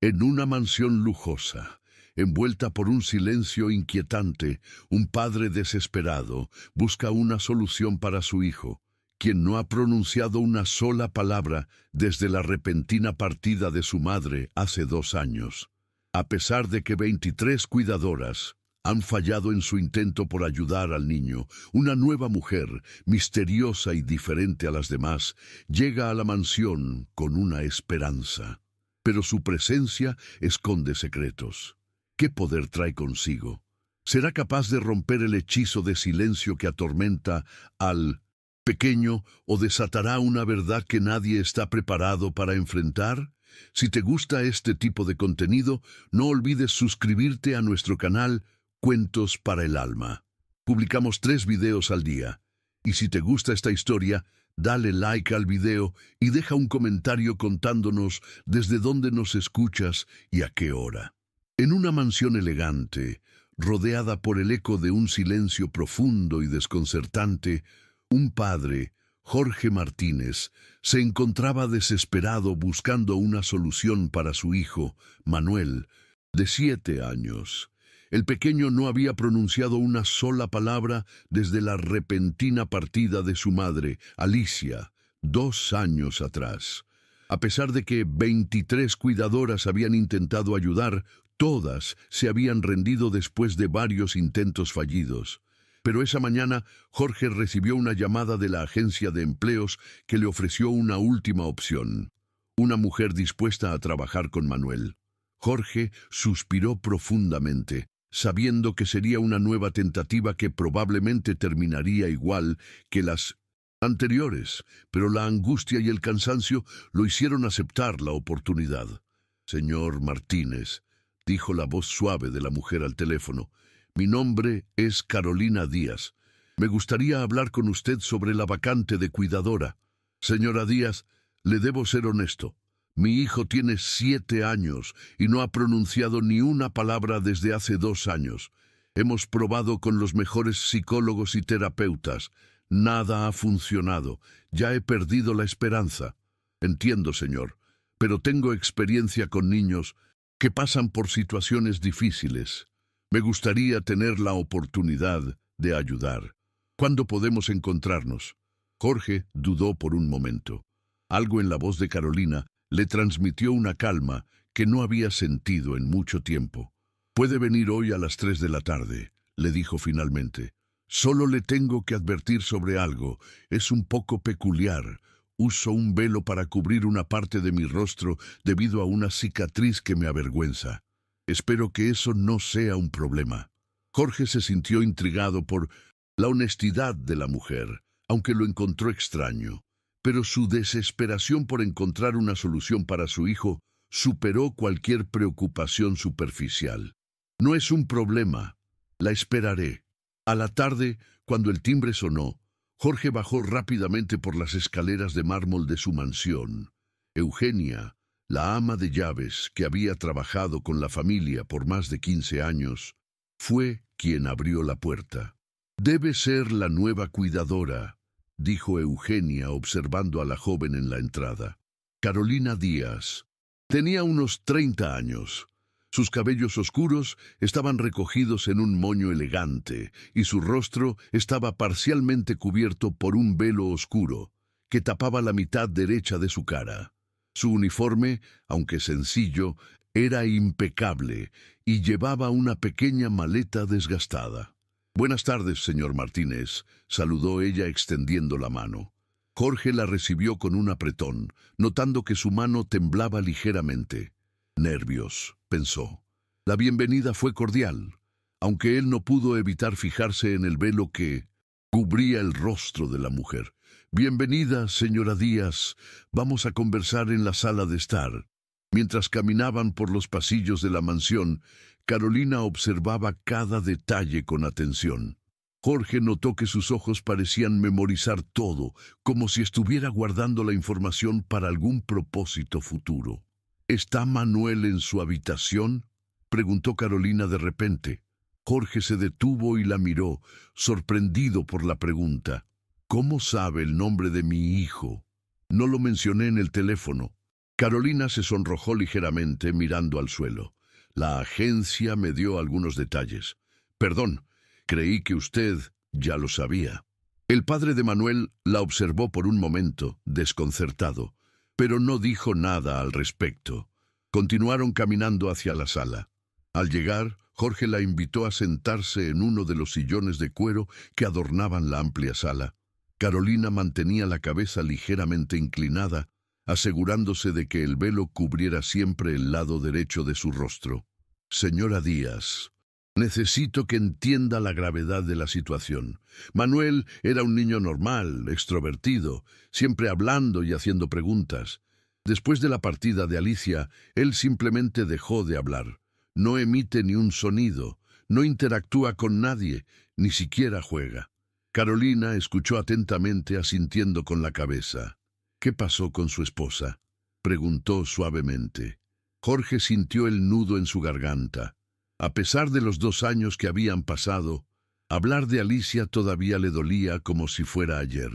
En una mansión lujosa, envuelta por un silencio inquietante, un padre desesperado busca una solución para su hijo, quien no ha pronunciado una sola palabra desde la repentina partida de su madre hace 2 años. A pesar de que 23 cuidadoras han fallado en su intento por ayudar al niño, una nueva mujer, misteriosa y diferente a las demás, llega a la mansión con una esperanza. Pero su presencia esconde secretos. ¿Qué poder trae consigo? ¿Será capaz de romper el hechizo de silencio que atormenta al pequeño o desatará una verdad que nadie está preparado para enfrentar? Si te gusta este tipo de contenido, no olvides suscribirte a nuestro canal Cuentos para el Alma. Publicamos 3 videos al día. Y si te gusta esta historia, dale like al video y deja un comentario contándonos desde dónde nos escuchas y a qué hora. En una mansión elegante, rodeada por el eco de un silencio profundo y desconcertante, un padre, Jorge Martínez, se encontraba desesperado buscando una solución para su hijo, Manuel, de 7 años. El pequeño no había pronunciado una sola palabra desde la repentina partida de su madre, Alicia, 2 años atrás. A pesar de que 23 cuidadoras habían intentado ayudar, todas se habían rendido después de varios intentos fallidos. Pero esa mañana, Jorge recibió una llamada de la agencia de empleos que le ofreció una última opción. Una mujer dispuesta a trabajar con Manuel. Jorge suspiró profundamente, sabiendo que sería una nueva tentativa que probablemente terminaría igual que las anteriores, pero la angustia y el cansancio lo hicieron aceptar la oportunidad. «Señor Martínez», dijo la voz suave de la mujer al teléfono, «mi nombre es Carolina Díaz. Me gustaría hablar con usted sobre la vacante de cuidadora. Señora Díaz, le debo ser honesto. Mi hijo tiene 7 años y no ha pronunciado ni una palabra desde hace 2 años. Hemos probado con los mejores psicólogos y terapeutas. Nada ha funcionado. Ya he perdido la esperanza. Entiendo, señor, pero tengo experiencia con niños que pasan por situaciones difíciles. Me gustaría tener la oportunidad de ayudar. ¿Cuándo podemos encontrarnos?» Jorge dudó por un momento. Algo en la voz de Carolina le transmitió una calma que no había sentido en mucho tiempo. «Puede venir hoy a las 3 de la tarde», le dijo finalmente. «Solo le tengo que advertir sobre algo. Es un poco peculiar. Uso un velo para cubrir una parte de mi rostro debido a una cicatriz que me avergüenza. Espero que eso no sea un problema». Jorge se sintió intrigado por la honestidad de la mujer, aunque lo encontró extraño. Pero su desesperación por encontrar una solución para su hijo superó cualquier preocupación superficial. «No es un problema. La esperaré». A la tarde, cuando el timbre sonó, Jorge bajó rápidamente por las escaleras de mármol de su mansión. Eugenia, la ama de llaves que había trabajado con la familia por más de 15 años, fue quien abrió la puerta. «Debe ser la nueva cuidadora», dijo Eugenia observando a la joven en la entrada. Carolina Díaz tenía unos 30 años. Sus cabellos oscuros estaban recogidos en un moño elegante y su rostro estaba parcialmente cubierto por un velo oscuro que tapaba la mitad derecha de su cara. Su uniforme, aunque sencillo, era impecable y llevaba una pequeña maleta desgastada. «Buenas tardes, señor Martínez», saludó ella extendiendo la mano. Jorge la recibió con un apretón, notando que su mano temblaba ligeramente. «Nervios», pensó. La bienvenida fue cordial, aunque él no pudo evitar fijarse en el velo que cubría el rostro de la mujer. «Bienvenida, señora Díaz. Vamos a conversar en la sala de estar». Mientras caminaban por los pasillos de la mansión, Carolina observaba cada detalle con atención. Jorge notó que sus ojos parecían memorizar todo, como si estuviera guardando la información para algún propósito futuro. «¿Está Manuel en su habitación?», preguntó Carolina de repente. Jorge se detuvo y la miró, sorprendido por la pregunta. «¿Cómo sabe el nombre de mi hijo? No lo mencioné en el teléfono». Carolina se sonrojó ligeramente mirando al suelo. La agencia me dio algunos detalles. Perdón, creí que usted ya lo sabía. El padre de Manuel la observó por un momento, desconcertado, pero no dijo nada al respecto. Continuaron caminando hacia la sala. Al llegar, Jorge la invitó a sentarse en uno de los sillones de cuero que adornaban la amplia sala. Carolina mantenía la cabeza ligeramente inclinada, asegurándose de que el velo cubriera siempre el lado derecho de su rostro. Señora Díaz, necesito que entienda la gravedad de la situación. Manuel era un niño normal, extrovertido, siempre hablando y haciendo preguntas. Después de la partida de Alicia, él simplemente dejó de hablar. No emite ni un sonido, no interactúa con nadie, ni siquiera juega. Carolina escuchó atentamente, asintiendo con la cabeza. ¿Qué pasó con su esposa?, preguntó suavemente. Jorge sintió el nudo en su garganta. A pesar de los 2 años que habían pasado, hablar de Alicia todavía le dolía como si fuera ayer.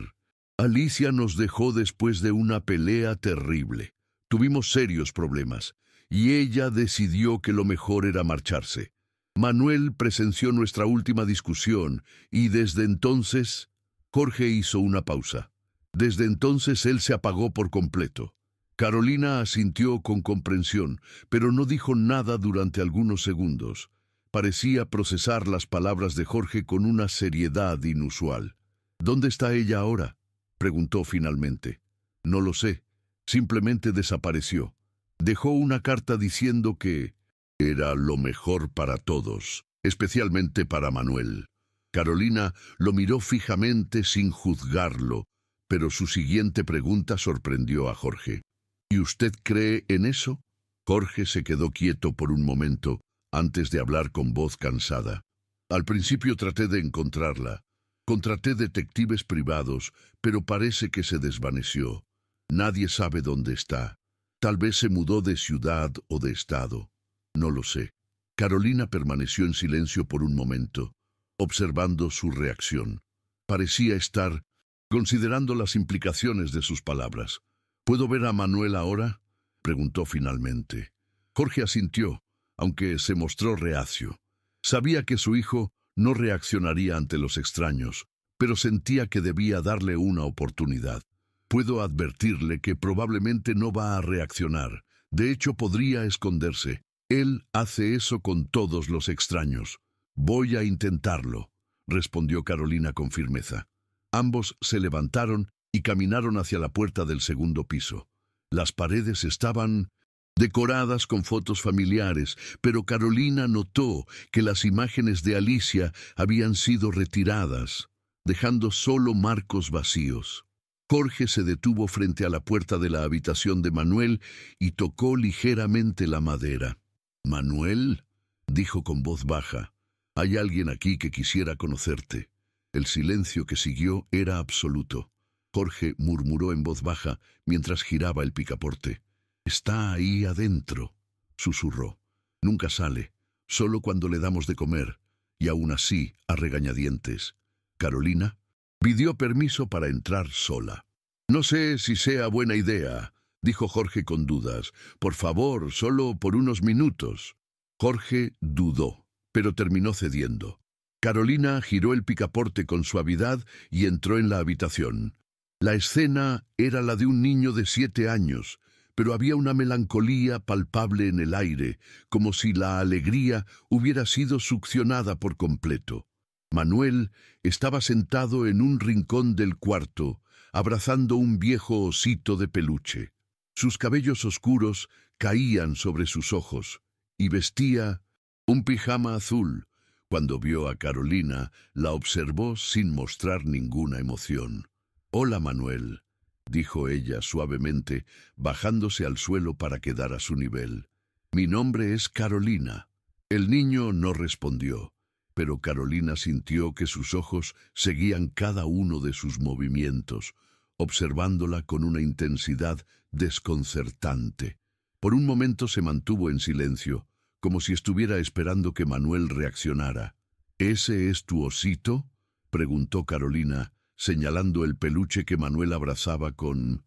Alicia nos dejó después de una pelea terrible. Tuvimos serios problemas, y ella decidió que lo mejor era marcharse. Manuel presenció nuestra última discusión, y desde entonces... Jorge hizo una pausa. Desde entonces él se apagó por completo. Carolina asintió con comprensión, pero no dijo nada durante algunos segundos. Parecía procesar las palabras de Jorge con una seriedad inusual. ¿Dónde está ella ahora?, preguntó finalmente. No lo sé. Simplemente desapareció. Dejó una carta diciendo que era lo mejor para todos, especialmente para Manuel. Carolina lo miró fijamente sin juzgarlo, pero su siguiente pregunta sorprendió a Jorge. ¿Y usted cree en eso? Jorge se quedó quieto por un momento antes de hablar con voz cansada. Al principio traté de encontrarla. Contraté detectives privados, pero parece que se desvaneció. Nadie sabe dónde está. Tal vez se mudó de ciudad o de estado. No lo sé. Carolina permaneció en silencio por un momento, observando su reacción. Parecía estar considerando las implicaciones de sus palabras. ¿Puedo ver a Manuel ahora?, preguntó finalmente. Jorge asintió, aunque se mostró reacio. Sabía que su hijo no reaccionaría ante los extraños, pero sentía que debía darle una oportunidad. Puedo advertirle que probablemente no va a reaccionar. De hecho, podría esconderse. Él hace eso con todos los extraños. Voy a intentarlo, respondió Carolina con firmeza. Ambos se levantaron y caminaron hacia la puerta del segundo piso. Las paredes estaban decoradas con fotos familiares, pero Carolina notó que las imágenes de Alicia habían sido retiradas, dejando solo marcos vacíos. Jorge se detuvo frente a la puerta de la habitación de Manuel y tocó ligeramente la madera. «Manuel», dijo con voz baja, «hay alguien aquí que quisiera conocerte». El silencio que siguió era absoluto. Jorge murmuró en voz baja mientras giraba el picaporte. «Está ahí adentro», susurró. «Nunca sale, solo cuando le damos de comer, y aún así a regañadientes». Carolina pidió permiso para entrar sola. «No sé si sea buena idea», dijo Jorge con dudas. «Por favor, solo por unos minutos». Jorge dudó, pero terminó cediendo. Carolina giró el picaporte con suavidad y entró en la habitación. La escena era la de un niño de 7 años, pero había una melancolía palpable en el aire, como si la alegría hubiera sido succionada por completo. Manuel estaba sentado en un rincón del cuarto, abrazando un viejo osito de peluche. Sus cabellos oscuros caían sobre sus ojos, y vestía un pijama azul. Cuando vio a Carolina, la observó sin mostrar ninguna emoción. «Hola, Manuel», dijo ella suavemente, bajándose al suelo para quedar a su nivel. «Mi nombre es Carolina». El niño no respondió, pero Carolina sintió que sus ojos seguían cada uno de sus movimientos, observándola con una intensidad desconcertante. Por un momento se mantuvo en silencio, como si estuviera esperando que Manuel reaccionara. «¿Ese es tu osito?», preguntó Carolina, señalando el peluche que Manuel abrazaba con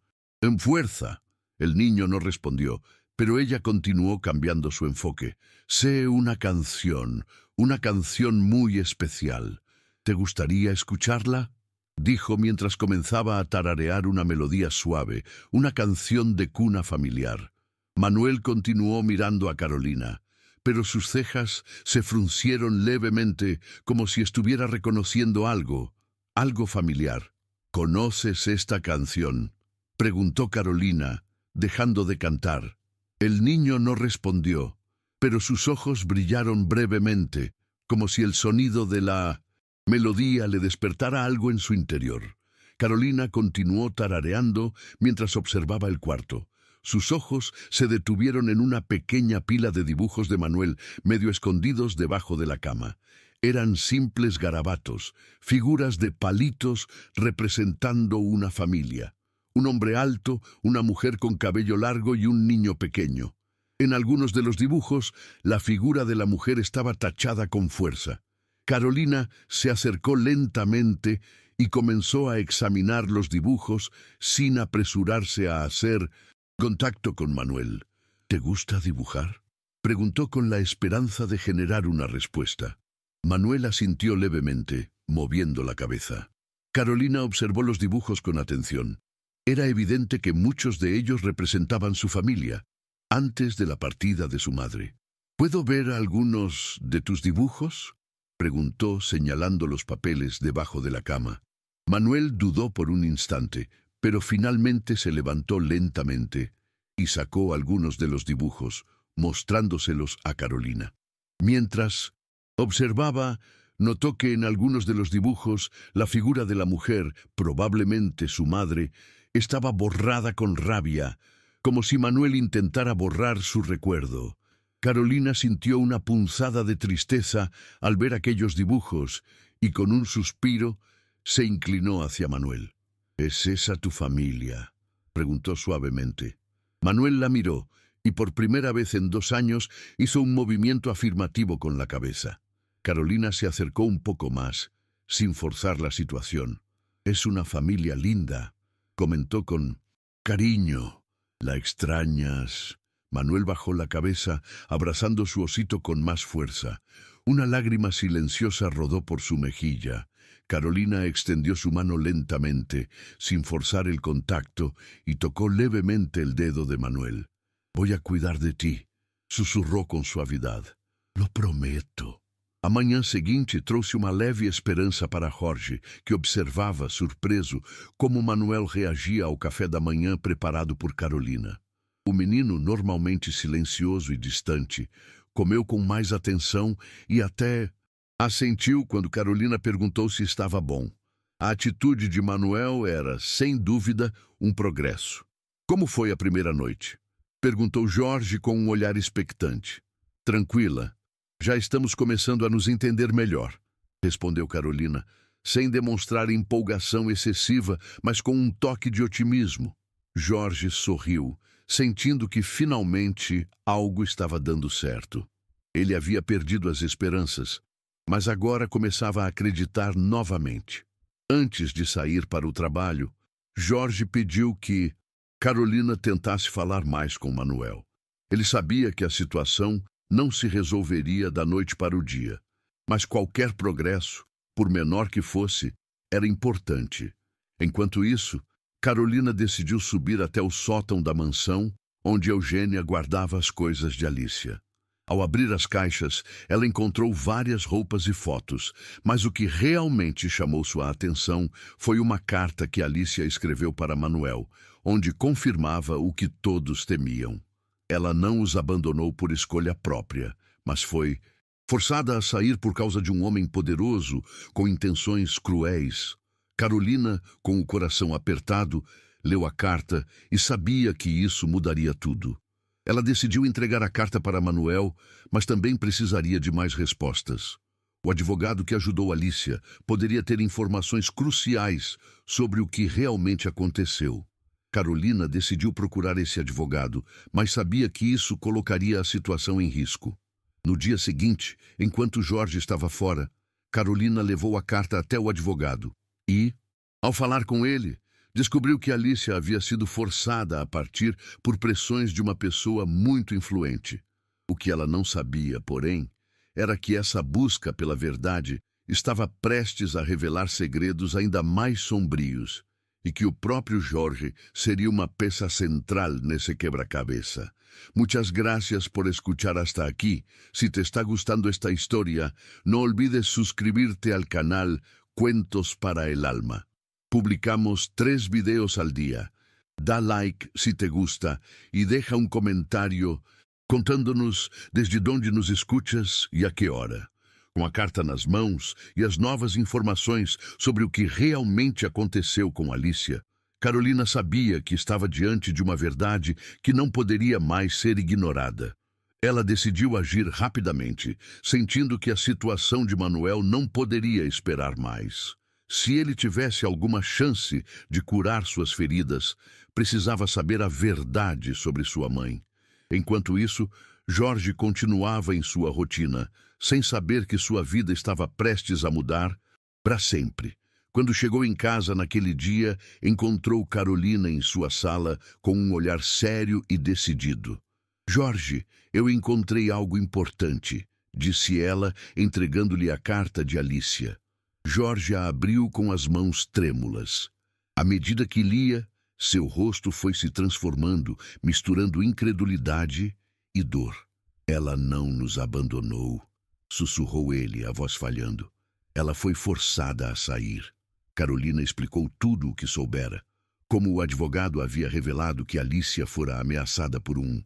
fuerza. El niño no respondió, pero ella continuó cambiando su enfoque. Sé una canción muy especial. ¿Te gustaría escucharla? Dijo mientras comenzaba a tararear una melodía suave, una canción de cuna familiar. Manuel continuó mirando a Carolina, pero sus cejas se fruncieron levemente como si estuviera reconociendo algo familiar. ¿Conoces esta canción?, preguntó Carolina, dejando de cantar. El niño no respondió, pero sus ojos brillaron brevemente, como si el sonido de la melodía le despertara algo en su interior. Carolina continuó tarareando mientras observaba el cuarto. Sus ojos se detuvieron en una pequeña pila de dibujos de Manuel, medio escondidos debajo de la cama. Eran simples garabatos, figuras de palitos representando una familia. Un hombre alto, una mujer con cabello largo y un niño pequeño. En algunos de los dibujos, la figura de la mujer estaba tachada con fuerza. Carolina se acercó lentamente y comenzó a examinar los dibujos sin apresurarse a hacer contacto con Manuel. ¿Te gusta dibujar?, preguntó con la esperanza de generar una respuesta. Manuel asintió levemente, moviendo la cabeza. Carolina observó los dibujos con atención. Era evidente que muchos de ellos representaban su familia, antes de la partida de su madre. ¿Puedo ver algunos de tus dibujos?, preguntó señalando los papeles debajo de la cama. Manuel dudó por un instante, pero finalmente se levantó lentamente y sacó algunos de los dibujos, mostrándoselos a Carolina. Mientras observaba, notó que en algunos de los dibujos la figura de la mujer, probablemente su madre, estaba borrada con rabia, como si Manuel intentara borrar su recuerdo. Carolina sintió una punzada de tristeza al ver aquellos dibujos y con un suspiro se inclinó hacia Manuel. ¿Es esa tu familia?, preguntó suavemente. Manuel la miró y por primera vez en 2 años hizo un movimiento afirmativo con la cabeza. Carolina se acercó un poco más, sin forzar la situación. «Es una familia linda», comentó con cariño. «¿La extrañas?». Manuel bajó la cabeza, abrazando su osito con más fuerza. Una lágrima silenciosa rodó por su mejilla. Carolina extendió su mano lentamente, sin forzar el contacto, y tocó levemente el dedo de Manuel. «Voy a cuidar de ti», susurró con suavidad. «Lo prometo». A manhã seguinte trouxe uma leve esperança para Jorge, que observava, surpreso, como Manuel reagia ao café da manhã preparado por Carolina. O menino, normalmente silencioso e distante, comeu com mais atenção e até assentiu quando Carolina perguntou se estava bom. A atitude de Manuel era, sem dúvida, um progresso. «Como foi a primeira noite?», perguntou Jorge com um olhar expectante. «Tranquila. Já estamos começando a nos entender melhor», respondeu Carolina, sem demonstrar empolgação excessiva, mas com um toque de otimismo. Jorge sorriu, sentindo que finalmente algo estava dando certo. Ele havia perdido as esperanças, mas agora começava a acreditar novamente. Antes de sair para o trabalho, Jorge pediu que Carolina tentasse falar mais com Manuel. Ele sabia que a situação não se resolveria da noite para o dia, mas qualquer progresso, por menor que fosse, era importante. Enquanto isso, Carolina decidiu subir até o sótão da mansão, onde Eugênia guardava as coisas de Alicia. Ao abrir as caixas, ela encontrou várias roupas e fotos, mas o que realmente chamou sua atenção foi uma carta que Alicia escreveu para Manuel, onde confirmava o que todos temiam. Ela não os abandonou por escolha própria, mas foi forçada a sair por causa de um homem poderoso com intenções cruéis. Carolina, com o coração apertado, leu a carta e sabia que isso mudaria tudo. Ela decidiu entregar a carta para Manuel, mas também precisaria de mais respostas. O advogado que ajudou Alicia poderia ter informações cruciais sobre o que realmente aconteceu. Carolina decidiu procurar esse advogado, mas sabia que isso colocaria a situação em risco. No dia seguinte, enquanto Jorge estava fora, Carolina levou a carta até o advogado e, ao falar com ele, Descobriu que Alicia havia sido forçada a partir por pressões de uma pessoa muito influente. O que ela não sabia, porém, era que essa busca pela verdade estava prestes a revelar segredos ainda mais sombrios e que o próprio Jorge seria uma peça central nesse quebra-cabeça. Muchas gracias por escuchar hasta aquí. Si te está gustando esta historia, no olvides suscribirte al canal Cuentos para el Alma. Publicamos 3 videos al día. Da like si te gusta y deja un comentario contando-nos desde onde nos escuchas e a que hora. Com a carta nas mãos e as novas informações sobre o que realmente aconteceu com Alicia, Carolina sabia que estava diante de uma verdade que não poderia mais ser ignorada. Ela decidiu agir rapidamente, sentindo que a situação de Manuel não poderia esperar mais. Se ele tivesse alguma chance de curar suas feridas, precisava saber a verdade sobre sua mãe. Enquanto isso, Jorge continuava em sua rotina, sem saber que sua vida estava prestes a mudar para sempre. Quando chegou em casa naquele dia, encontrou Carolina em sua sala com um olhar sério e decidido. «Jorge, eu encontrei algo importante», disse ela, entregando-lhe a carta de Alicia. Jorge a abriu com as mãos trêmulas. À medida que lia, seu rosto foi se transformando, misturando incredulidade e dor. «Ela não nos abandonou», sussurrou ele, a voz falhando. «Ela foi forçada a sair». Carolina explicou tudo o que soubera. Como o advogado havia revelado que Alicia fora ameaçada por um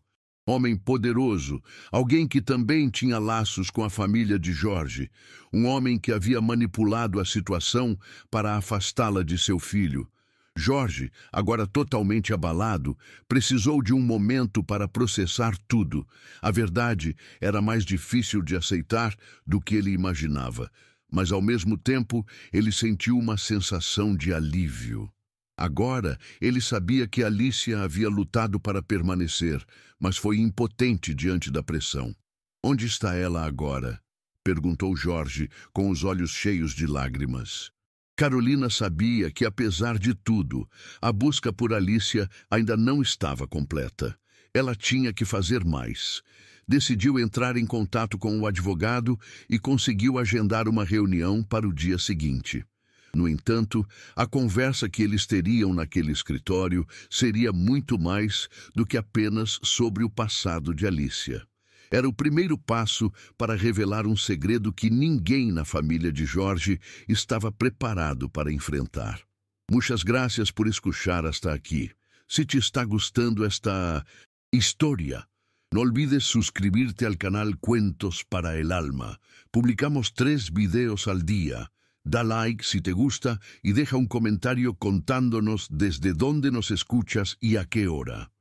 homem poderoso, alguém que também tinha laços com a família de Jorge, um homem que havia manipulado a situação para afastá-la de seu filho. Jorge, agora totalmente abalado, precisou de um momento para processar tudo. A verdade era mais difícil de aceitar do que ele imaginava, mas ao mesmo tempo ele sentiu uma sensação de alívio. Agora ele sabia que Alicia havia lutado para permanecer, mas foi impotente diante da pressão. «Onde está ela agora?» perguntou Jorge, com os olhos cheios de lágrimas. Carolina sabia que, apesar de tudo, a busca por Alicia ainda não estava completa. Ela tinha que fazer mais. Decidiu entrar em contato com o advogado e conseguiu agendar uma reunião para o dia seguinte. No entanto, a conversa que eles teriam naquele escritório seria muito mais do que apenas sobre o passado de Alicia. Era o primeiro passo para revelar um segredo que ninguém na família de Jorge estava preparado para enfrentar. Muchas gracias por escuchar hasta aquí. Si te está gustando esta historia, no olvides suscribirte al canal Cuentos para el Alma. Publicamos 3 videos al día. Da like si te gusta y deja un comentario contándonos desde dónde nos escuchas y a qué hora.